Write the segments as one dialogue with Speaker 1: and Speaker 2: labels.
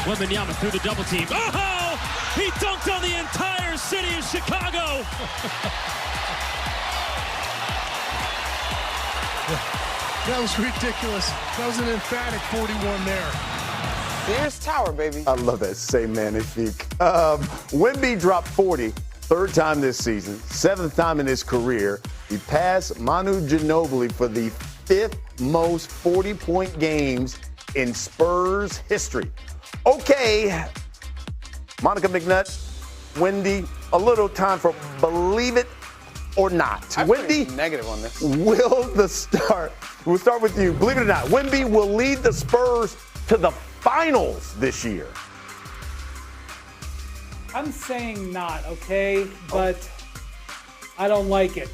Speaker 1: Wembanyama through the double team. Oh! He dunked on the entire city of Chicago.
Speaker 2: That was ridiculous. That was an emphatic 41 there.
Speaker 3: Sears Tower, baby.
Speaker 4: I love that same magnifique. Wemby dropped 40, third time this season, seventh time in his career. He passed Manu Ginobili for the fifth most 40-point games in Spurs history. Okay, Monica McNutt, Wendy, a little time for believe it or not.
Speaker 3: I'm
Speaker 4: Wendy,
Speaker 3: negative on this.
Speaker 4: We'll start with you. Believe it or not, Wemby will lead the Spurs to the finals this year.
Speaker 5: I'm saying not, okay? But I don't like it.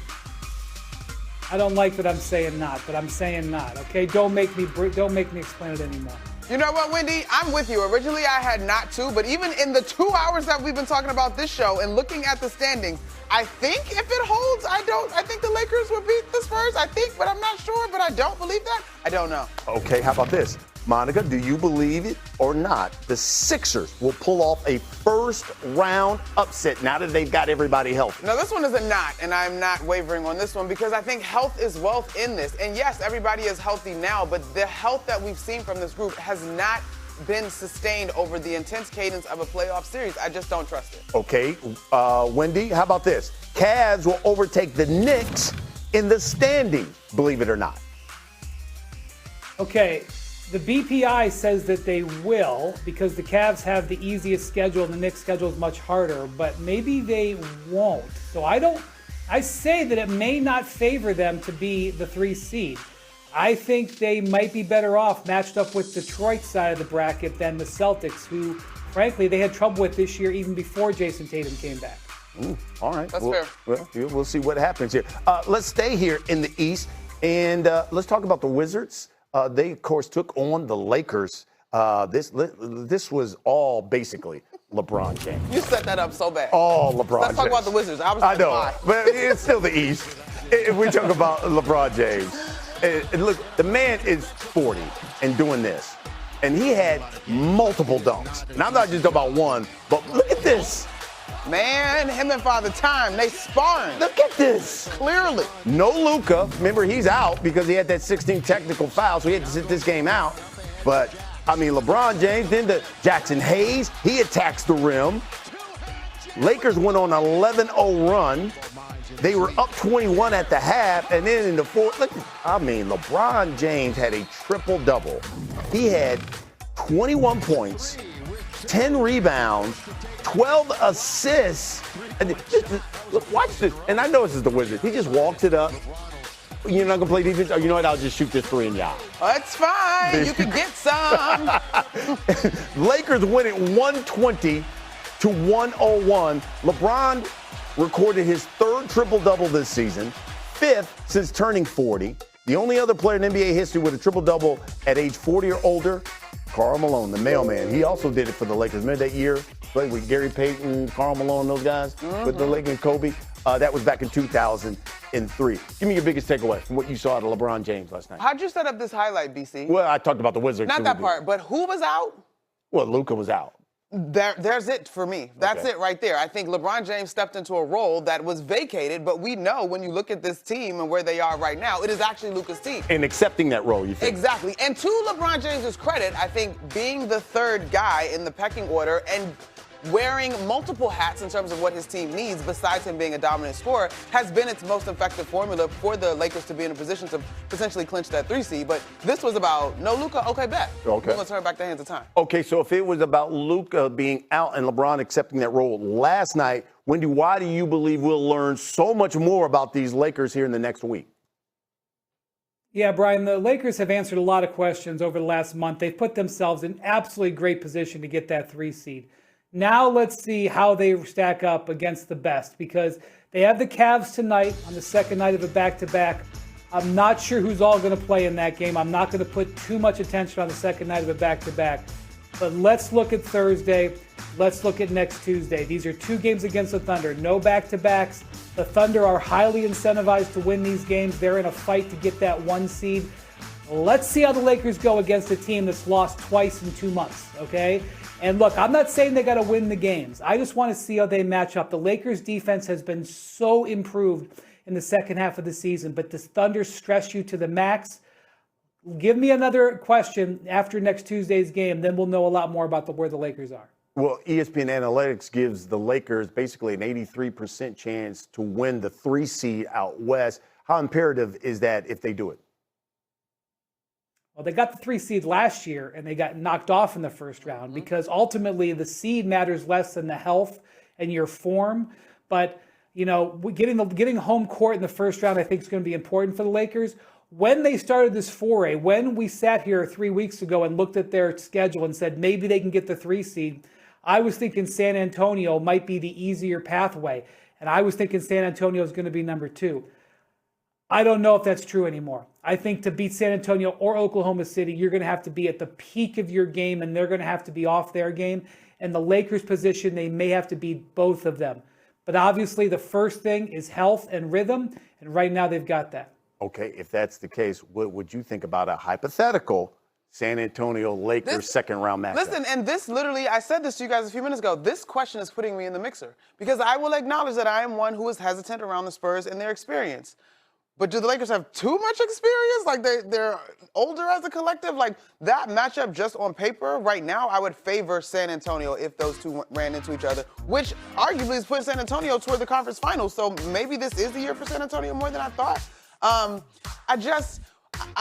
Speaker 5: I don't like that I'm saying not, but I'm saying not, okay? Don't make me explain it anymore.
Speaker 3: You know what, Wendy? I'm with you. Originally, I had not to, but even in the 2 hours that we've been talking about this show and looking at the standings, I think if it holds, I think the Lakers will beat the Spurs. I think, but I'm not sure, but I don't believe that. I don't know.
Speaker 4: Okay, how about this? Monica, do you believe it or not? The Sixers will pull off a first-round upset now that they've got everybody healthy.
Speaker 3: No, this one is a not, and I'm not wavering on this one because I think health is wealth in this. And yes, everybody is healthy now, but the health that we've seen from this group has not been sustained over the intense cadence of a playoff series. I just don't trust it.
Speaker 4: Okay, Wendy, how about this? Cavs will overtake the Knicks in the standings, believe it or not.
Speaker 5: Okay, the BPI says that they will because the Cavs have the easiest schedule and the Knicks' schedule is much harder, but maybe they won't. So I say that it may not favor them to be the 3 seed. I think they might be better off matched up with Detroit's side of the bracket than the Celtics, who, frankly, they had trouble with this year even before Jason Tatum came back.
Speaker 4: All right.
Speaker 3: That's fair.
Speaker 4: Well, we'll see what happens here. Let's stay here in the East, and let's talk about the Wizards. They, of course, took on the Lakers. This was all basically LeBron James.
Speaker 3: You set that up so bad.
Speaker 4: All LeBron
Speaker 3: Let's talk
Speaker 4: James.
Speaker 3: about the Wizards.
Speaker 4: I know,
Speaker 3: why.
Speaker 4: but it's still the East. If we talk about LeBron James, and look, the man is 40 and doing this, and he had multiple dunks. And I'm not just talking about one, but look at this.
Speaker 3: Man, him and Father Time, they sparring.
Speaker 4: Look at this.
Speaker 3: Clearly.
Speaker 4: No Luka. Remember, he's out because he had that 16 technical foul, so he had to sit this game out. But, I mean, LeBron James, then to Jackson Hayes, he attacks the rim. Lakers went on an 11-0 run. They were up 21 at the half, and then in the fourth, LeBron James had a triple-double. He had 21 points, 10 rebounds, 12 assists. And look, watch this. And I know this is the Wizards. He just walked it up. You're not going to play defense? Oh, you know what? I'll just shoot this 3 and y'all.
Speaker 3: That's fine. You can get some.
Speaker 4: Lakers win it 120 to 101. LeBron recorded his third triple-double this season, fifth since turning 40. The only other player in NBA history with a triple-double at age 40 or older, Karl Malone, the mailman. He also did it for the Lakers. Remember that year? Played with Gary Payton, Karl Malone, those guys, with the Lakers, Kobe. That was back in 2003. Give me your biggest takeaway from what you saw out of LeBron James last night.
Speaker 3: How'd you set up this highlight, BC?
Speaker 4: Well, I talked about the Wizards.
Speaker 3: Not that part, but who was out?
Speaker 4: Well, Luka was out.
Speaker 3: There's it for me. That's it right there. I think LeBron James stepped into a role that was vacated, but we know when you look at this team and where they are right now, it is actually Luka's team.
Speaker 4: And accepting that role, you think?
Speaker 3: Exactly. And to LeBron James's credit, I think being the third guy in the pecking order and wearing multiple hats in terms of what his team needs, besides him being a dominant scorer, has been its most effective formula for the Lakers to be in a position to potentially clinch that 3 seed. But this was about no Luka, okay, bet.
Speaker 4: Okay.
Speaker 3: We're going to turn back the hands of time.
Speaker 4: Okay, so if it was about Luka being out and LeBron accepting that role last night, Wendy, why do you believe we'll learn so much more about these Lakers here in the next week?
Speaker 5: Yeah, Brian, the Lakers have answered a lot of questions over the last month. They've put themselves in absolutely great position to get that 3 seed. Now let's see how they stack up against the best, because they have the Cavs tonight on the second night of a back-to-back. I'm not sure who's all going to play in that game. I'm not going to put too much attention on the second night of a back-to-back. But let's look at Thursday. Let's look at next Tuesday. These are 2 games against the Thunder. No back-to-backs. The Thunder are highly incentivized to win these games. They're in a fight to get that 1 seed. Let's see how the Lakers go against a team that's lost twice in 2 months, okay? And look, I'm not saying they got to win the games. I just want to see how they match up. The Lakers' defense has been so improved in the second half of the season, but does Thunder stress you to the max? Give me another question after next Tuesday's game, then we'll know a lot more about where the Lakers are.
Speaker 4: Well, ESPN Analytics gives the Lakers basically an 83% chance to win the 3 seed out west. How imperative is that if they do it?
Speaker 5: Well, they got the 3 seed last year, and they got knocked off in the first round because ultimately the seed matters less than the health and your form. But, you know, getting home court in the first round I think is going to be important for the Lakers. When they started this foray, when we sat here 3 weeks ago and looked at their schedule and said maybe they can get the 3 seed, I was thinking San Antonio might be the easier pathway. And I was thinking San Antonio is going to be number 2. I don't know if that's true anymore. I think to beat San Antonio or Oklahoma City, you're going to have to be at the peak of your game, and they're going to have to be off their game. And the Lakers' position, they may have to beat both of them. But obviously, the first thing is health and rhythm, and right now they've got that.
Speaker 4: Okay, if that's the case, what would you think about a hypothetical San Antonio Lakers second-round matchup?
Speaker 3: Listen, and this literally, I said this to you guys a few minutes ago, this question is putting me in the mixer because I will acknowledge that I am one who is hesitant around the Spurs and their experience. But do the Lakers have too much experience? Like they're older as a collective? Like that matchup just on paper right now, I would favor San Antonio if those two ran into each other, which arguably is putting San Antonio toward the conference finals. So maybe this is the year for San Antonio more than I thought. I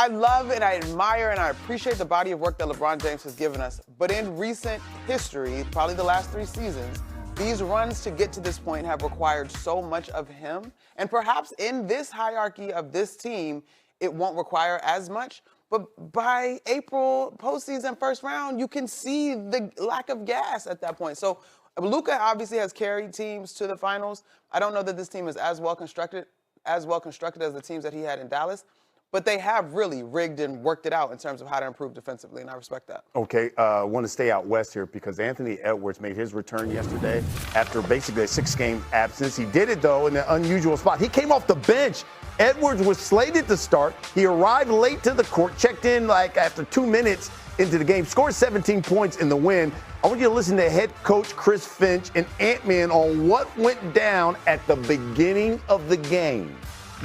Speaker 3: love and I admire and I appreciate the body of work that LeBron James has given us. But in recent history, probably the last 3 seasons, these runs to get to this point have required so much of him. And perhaps in this hierarchy of this team, it won't require as much. But by April, postseason, first round, you can see the lack of gas at that point. So Luka obviously has carried teams to the finals. I don't know that this team is as well constructed as the teams that he had in Dallas. But they have really rigged and worked it out in terms of how to improve defensively, and I respect that.
Speaker 4: Okay, I want to stay out west here because Anthony Edwards made his return yesterday after basically a 6-game absence. He did it, though, in an unusual spot. He came off the bench. Edwards was slated to start. He arrived late to the court, checked in like after 2 minutes into the game, scored 17 points in the win. I want you to listen to head coach Chris Finch and Ant-Man on what went down at the beginning of the game.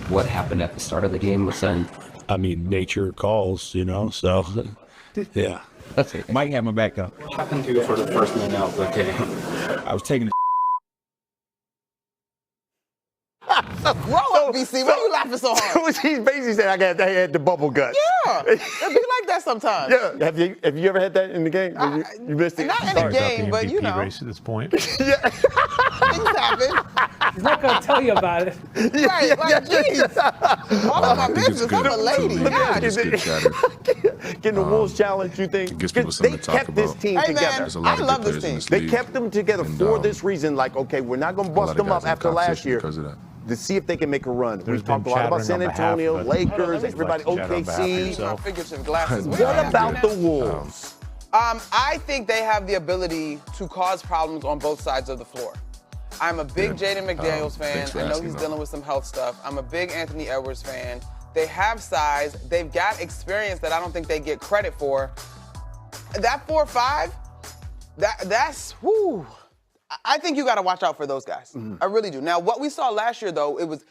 Speaker 6: What happened at the start of the game was
Speaker 7: I mean, nature calls, you know, so, yeah.
Speaker 6: That's it.
Speaker 8: Mike had my back up.
Speaker 6: What happened to you for the first minute of the game?
Speaker 8: I was taking
Speaker 3: Grow up, BC. Why are you laughing so hard?
Speaker 4: He's basically saying I had the bubble gut.
Speaker 3: Yeah, it be like that sometimes.
Speaker 4: Yeah. Have you ever had that in the game? You missed it.
Speaker 3: Not in the game, but you know.
Speaker 7: Race at this point.
Speaker 3: Things happen.
Speaker 5: He's not going to tell you about it.
Speaker 3: Right, like, geez. All of my business. I'm a lady. God.
Speaker 4: Getting the Wolves challenge, you think?
Speaker 9: Gives people something
Speaker 4: They
Speaker 9: to talk
Speaker 4: kept this
Speaker 9: about.
Speaker 4: team
Speaker 3: Hey,
Speaker 4: together.
Speaker 3: man,
Speaker 9: There's a lot
Speaker 3: I
Speaker 9: of
Speaker 3: love
Speaker 9: good
Speaker 3: this
Speaker 9: players in
Speaker 3: team.
Speaker 9: this
Speaker 4: They
Speaker 9: league.
Speaker 4: kept them together
Speaker 9: And,
Speaker 4: for this reason. Like, okay, we're not going to bust them up after last year.
Speaker 9: Because of that.
Speaker 4: To see if they can make a run.
Speaker 7: There's
Speaker 4: We've talked a
Speaker 7: been
Speaker 4: lot about San
Speaker 7: chattering on behalf
Speaker 4: Antonio,
Speaker 7: of it.
Speaker 4: Lakers, everybody,
Speaker 7: Chatter on behalf of
Speaker 4: OKC.
Speaker 7: yourself.
Speaker 3: My figurative glasses.
Speaker 4: What about the Wolves?
Speaker 3: I think they have the ability to cause problems on both sides of the floor. I'm a big Jaden McDaniels fan.
Speaker 9: thanks for
Speaker 3: I know
Speaker 9: asking,
Speaker 3: he's
Speaker 9: though.
Speaker 3: dealing with some health stuff. I'm a big Anthony Edwards fan. They have size. They've got experience that I don't think they get credit for. That 4-5, that's whoo. I think you got to watch out for those guys. I really do. Now, what we saw last year, though, it was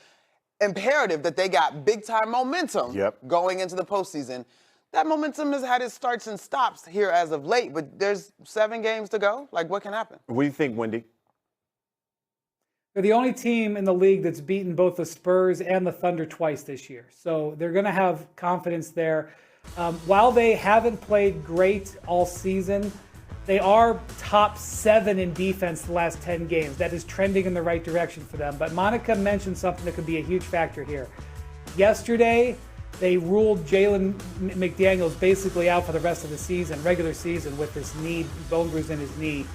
Speaker 3: imperative that they got big-time momentum going into the postseason. That momentum has had its starts and stops here as of late, but there's 7 games to go. Like, what can happen?
Speaker 4: What do you think, Wendy?
Speaker 5: They're the only team in the league that's beaten both the Spurs and the Thunder twice this year. So they're going to have confidence there. While they haven't played great all season, they are top 7 in defense the last 10 games. That is trending in the right direction for them. But Monica mentioned something that could be a huge factor here. Yesterday, they ruled Jalen McDaniels basically out for the rest of the season, regular season, with this knee, bone bruise in his knee.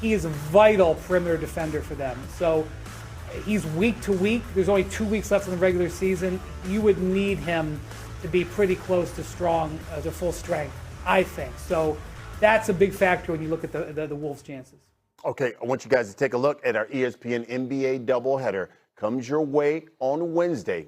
Speaker 5: He is a vital perimeter defender for them. So he's week to week. There's only 2 weeks left in the regular season. You would need him to be pretty close to strong, to full strength, I think. So that's a big factor when you look at the Wolves' chances.
Speaker 4: Okay, I want you guys to take a look at our ESPN NBA doubleheader. Comes your way on Wednesday.